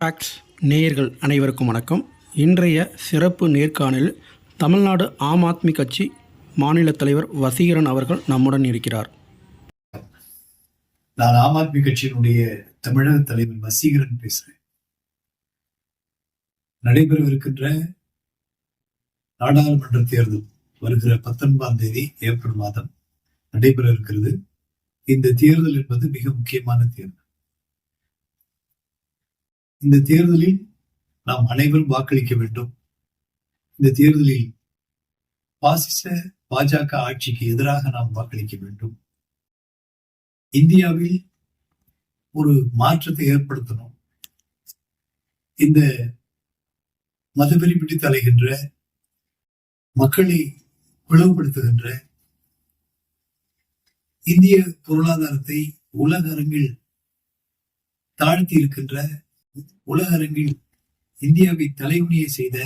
Tax நேயர்கள் அனைவருக்கும் வணக்கம். இன்றைய சிறப்பு நேர்காணலில் தமிழ்நாடு ஆம் ஆத்மி கட்சி மாநில தலைவர் வசீகரன் அவர்கள் நம்முடன் இருக்கிறார். நான் ஆம் ஆத்மி கட்சியினுடைய தமிழக தலைவர் வசீகரன் பேசுறேன். நடைபெறவிருக்கின்ற நாடாளுமன்ற தேர்தல் வருகிற 19ஆம் தேதி ஏப்ரல் மாதம் நடைபெற இருக்கிறது. இந்த தேர்தல் என்பது மிக முக்கியமான தேர்தல். இந்த தேர்தலில் நாம் அனைவரும் வாக்களிக்க வேண்டும். இந்த தேர்தலில் பாசிச பாஜக ஆட்சிக்கு எதிராக நாம் வாக்களிக்க வேண்டும். இந்தியாவில் ஒரு மாற்றத்தை ஏற்படுத்தணும். இந்த மதவெறி பிடித்து அலைகின்ற, மக்களை பிளவுபடுத்துகின்ற, இந்திய பொருளாதாரத்தை உலக அரங்கில் தாழ்த்தி இருக்கின்ற, உலக அரங்கில் இந்தியாவை தலைகுனிய செய்த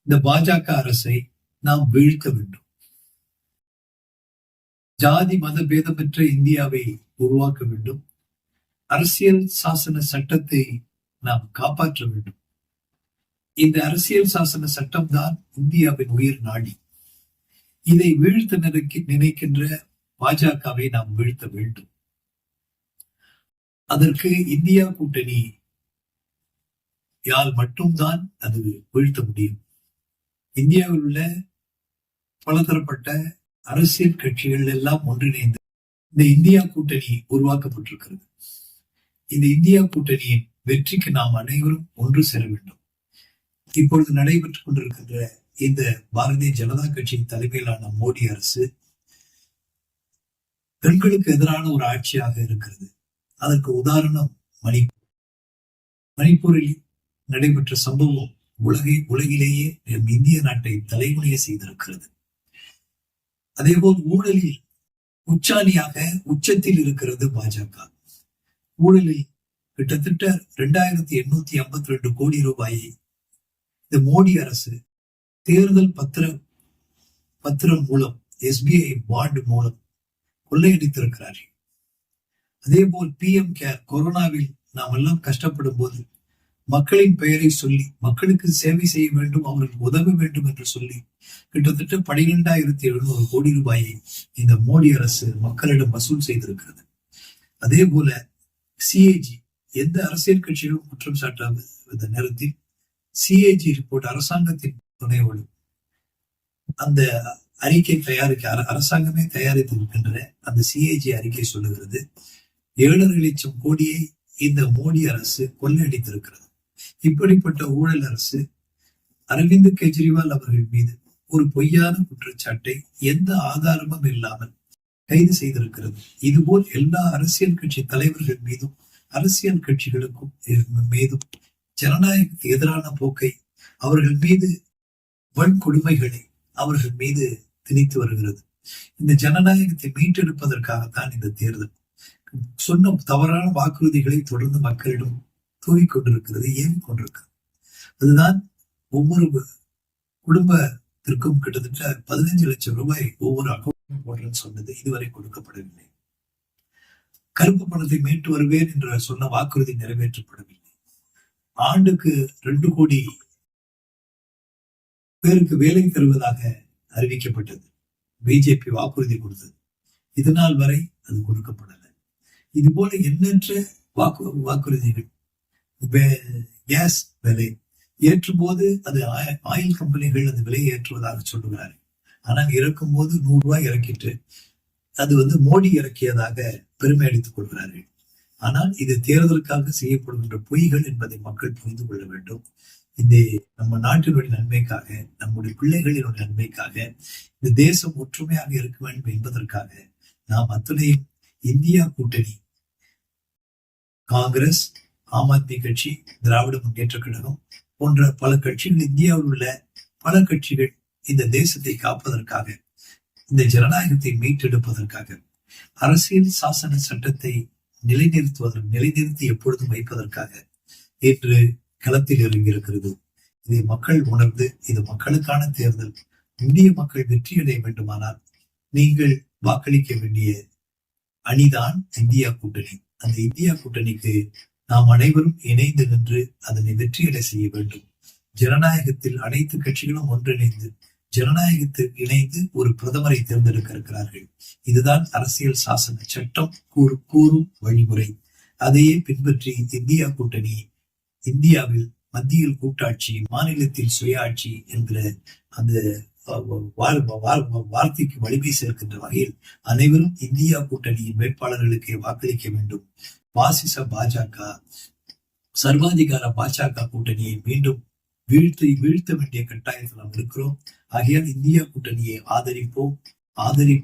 இந்த பாஜக அரசை நாம் வீழ்த்த வேண்டும். ஜாதி மத பேதமற்ற இந்தியாவை உருவாக்க வேண்டும். அரசியல் சாசன சட்டத்தை நாம் காப்பாற்ற வேண்டும். இந்த அரசியல் சாசன சட்டம் தான் இந்தியாவின் உயிர் நாடி. இதை வீழ்த்த நினைக்கின்ற பாஜகவை நாம் வீழ்த்த வேண்டும். அதற்கு இந்தியா கூட்டணி யால் மட்டும்தான் அது வீழ்த்த முடியும். இந்தியாவில் உள்ள பலதரப்பட்ட அரசியல் கட்சிகள் எல்லாம் ஒன்றிணைந்து இந்த இந்தியா கூட்டணி உருவாக்கப்பட்டிருக்கிறது. இந்த இந்தியா கூட்டணியின் வெற்றிக்கு நாம் அனைவரும் ஒன்று சேர வேண்டும். இப்பொழுது நடைபெற்றுக் கொண்டிருக்கின்ற இந்த பாரதிய ஜனதா கட்சியின் தலைமையிலான மோடி அரசு பெண்களுக்கு எதிரான ஒரு ஆட்சியாக இருக்கிறது. அதற்கு உதாரணம் மணிப்பூரில் நடைபெற்ற சம்பவம் உலகிலேயே இந்திய நாட்டை தலைமுறைய செய்திருக்கிறது. அதேபோல் ஊழலில் உச்சத்தில் இருக்கிறது பாஜக. ஊழலில் கிட்டத்தட்ட 2852 கோடி ரூபாயை இந்த மோடி அரசு தேர்தல் பத்திரம் மூலம், SBI பாண்ட் மூலம் கொள்ளையடித்திருக்கிறார்கள். அதே போல் PM கேர், கொரோனாவில் நாம் எல்லாம் கஷ்டப்படும் போது மக்களின் பெயரை சொல்லி மக்களுக்கு சேவை செய்ய வேண்டும், அவர்களுக்கு உதவ வேண்டும் என்று சொல்லி கிட்டத்தட்ட 12,700 கோடி ரூபாயை இந்த மோடி அரசு மக்களிடம் வசூல் செய்திருக்கிறது. அதே போல CAG, எந்த அரசியல் கட்சிகளும் குற்றம் சாட்டாத நேரத்தில் CAG ரிப்போர்ட் அரசாங்கத்தின் துணையோடு அந்த அறிக்கை அரசாங்கமே தயாரித்திருக்கின்ற அந்த CAG அறிக்கை சொல்லுகிறது 7.5 லட்சம் கோடியை இந்த மோடி அரசு கொள்ளையடித்திருக்கிறது. இப்படிப்பட்ட ஊழல் அரசு அரவிந்த் கெஜ்ரிவால் அவர்கள் மீது ஒரு பொய்யான குற்றச்சாட்டை எந்த ஆதாரமும் இல்லாமல் கைது செய்திருக்கிறது. இதுபோல் எல்லா அரசியல் கட்சி தலைவர்கள் மீதும், அரசியல் கட்சிகளுக்கும் மீதும் ஜனநாயகத்துக்கு எதிரான போக்கை, அவர்கள் மீது வன்கொடுமைகளை அவர்கள் மீது திணித்து வருகிறது. இந்த ஜனநாயகத்தை மீட்டெடுப்பதற்காகத்தான் இந்த தேர்தல். சொன்ன தவறான வாக்குறுதிகளை தொடர்ந்து மக்களிடம் தூவிக் கொண்டிருக்கிறது, ஏவி கொண்டிருக்கிறது. அதுதான் ஒவ்வொரு குடும்பத்திற்கும் கிட்டத்தட்ட 15 லட்சம் ரூபாய் ஒவ்வொரு அக்கௌண்ட் போடுறேன்னு சொன்னது இதுவரை கொடுக்கப்படவில்லை. கருப்பு பணத்தை மீட்டு வருவேன் என்ற சொன்ன வாக்குறுதி நிறைவேற்றப்படவில்லை. ஆண்டுக்கு 2 கோடி பேருக்கு வேலை தருவதாக அறிவிக்கப்பட்டது. பிஜேபி வாக்குறுதி கொடுத்தது. இதுநாள் வரை அது கொடுக்கப்படல. இது போல எண்ணற்ற வாக்குறுதிகள். கேஸ் விலை ஏற்றும் போது அது ஆயில் கம்பெனிகள் அந்த விலையை ஏற்றுவதாக சொல்லுகிறார்கள். ஆனால் இறக்கும் போது 100 ரூபாய் இறக்கிட்டு அது மோடி இறக்கியதாக பெருமை அளித்துக் கொள்கிறார்கள். ஆனால் இது தேர்தலுக்காக செய்யப்படுகின்ற பொய்கள் என்பதை மக்கள் புரிந்து கொள்ள வேண்டும். இந்த நம்ம நாட்டினுடைய நன்மைக்காக, நம்முடைய பிள்ளைகளினுடைய நன்மைக்காக, இந்த தேசம் ஒற்றுமையாக இருக்க வேண்டும் என்பதற்காக நாம் அத்தனையும் இந்தியா கூட்டணி, காங்கிரஸ், ஆம் ஆத்மி கட்சி, திராவிட முன்னேற்ற கழகம் போன்ற பல கட்சிகள், இந்தியாவில் உள்ள பல கட்சிகள் இந்த தேசத்தை காப்பதற்காக, இந்த ஜனநாயகத்தை மீட்டெடுப்பதற்காக, அரசியல் சாசன சட்டத்தை நிலைநிறுத்தி எப்பொழுதும் வைப்பதற்காக இன்று களத்தில் இறங்கியிருக்கிறது. இதை மக்கள் உணர்ந்து, இது மக்களுக்கான தேர்தல், இந்திய மக்கள் வெற்றியடைய வேண்டுமானால் நீங்கள் வாக்களிக்க வேண்டிய அணிதான் இந்தியா கூட்டணி. அந்த இந்தியா கூட்டணிக்கு நாம் அனைவரும் இணைந்து நின்று அதனை வெற்றியடை செய்ய வேண்டும். ஜனநாயகத்தில் அனைத்து கட்சிகளும் ஒன்றிணைந்து ஜனநாயகத்தில் இணைந்து ஒரு பிரதமரை தேர்ந்தெடுக்க இருக்கிறார்கள். இதுதான் அரசியல் சாசன சட்டம் கூறும் வழிமுறை. அதையே பின்பற்றி இந்தியா கூட்டணி இந்தியாவில் மத்தியில் கூட்டாட்சி, மாநிலத்தில் சுயாட்சி என்கிற அந்த வார்த்தைக்கு வலிமை சேர்க்கின்ற வகையில் அனைவரும் இந்தியா கூட்டணியின் வேட்பாளர்களுக்கு வாக்களிக்க வேண்டும். பாசிச பாஜக, சர்வாதிகார பாஜக கூட்டணியை மீண்டும் வீழ்த்த வேண்டிய கட்டாயத்தில் நாம் இருக்கிறோம். ஆகையால் இந்தியா கூட்டணியை ஆதரிப்போம்.